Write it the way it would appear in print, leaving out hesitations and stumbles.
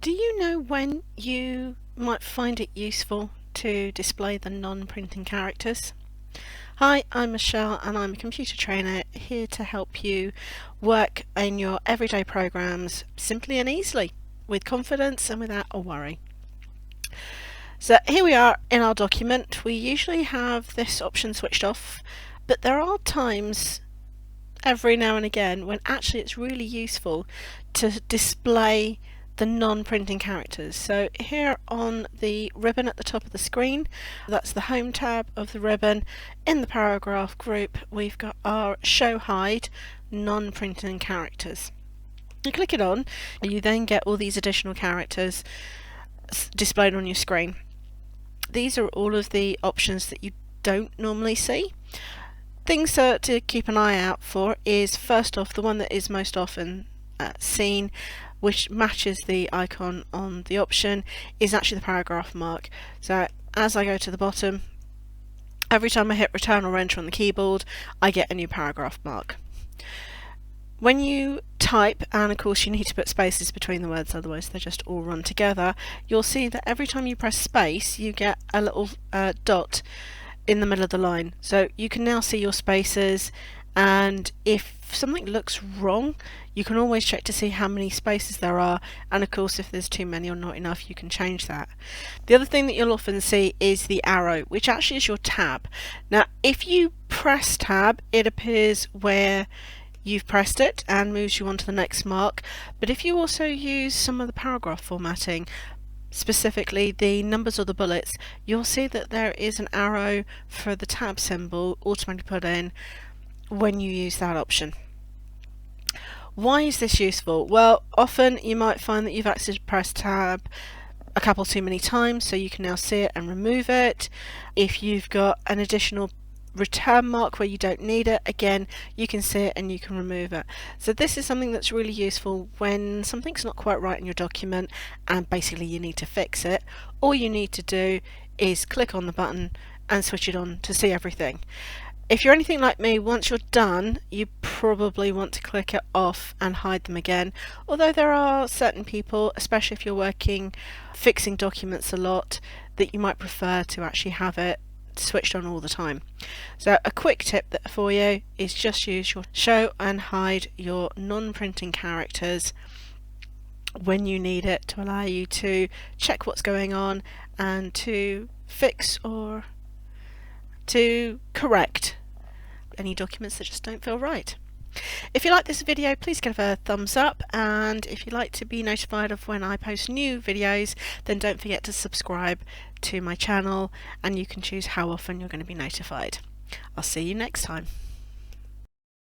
Do you know when you might find it useful to display the non-printing characters? Hi, I'm Michelle and I'm a computer trainer here to help you work in your everyday programs simply and easily, with confidence and without a worry. So here we are in our document. We usually have this option switched off, but there are times every now and again when actually it's really useful to display the non-printing characters. So here on the ribbon at the top of the screen, that's the home tab of the ribbon. In the paragraph group, we've got our show hide non-printing characters. You click it on, and you then get all these additional characters displayed on your screen. These are all of the options that you don't normally see. Things to keep an eye out for is, first off, the one that is most often seen, which matches the icon on the option, is actually the paragraph mark. So as I go to the bottom, every time I hit return or enter on the keyboard, I get a new paragraph mark. When you type, and of course you need to put spaces between the words, otherwise they just all run together, you'll see that every time you press space you get a little dot in the middle of the line. So you can now see your spaces, and if something looks wrong you can always check to see how many spaces there are, and of course if there's too many or not enough you can change that. The other thing that you'll often see is the arrow, which actually is your tab. Now if you press tab, it appears where you've pressed it and moves you on to the next mark, but if you also use some of the paragraph formatting, specifically the numbers or the bullets, you'll see that there is an arrow for the tab symbol automatically put in when you use that option. Why is this useful? Well, often you might find that you've actually pressed tab a couple too many times, so you can now see it and remove it. If you've got an additional return mark where you don't need it, again you can see it and you can remove it. So this is something that's really useful when something's not quite right in your document and basically you need to fix it. All you need to do is click on the button and switch it on to see everything. If you're anything like me, once you're done you probably want to click it off and hide them again, although there are certain people, especially if you're working fixing documents a lot, that you might prefer to actually have it switched on all the time. So a quick tip for you is just use your show and hide your non-printing characters when you need it, to allow you to check what's going on and to fix or to correct any documents that just don't feel right. If you like this video, please give it a thumbs up, and if you'd like to be notified of when I post new videos, then don't forget to subscribe to my channel, and you can choose how often you're going to be notified. I'll see you next time.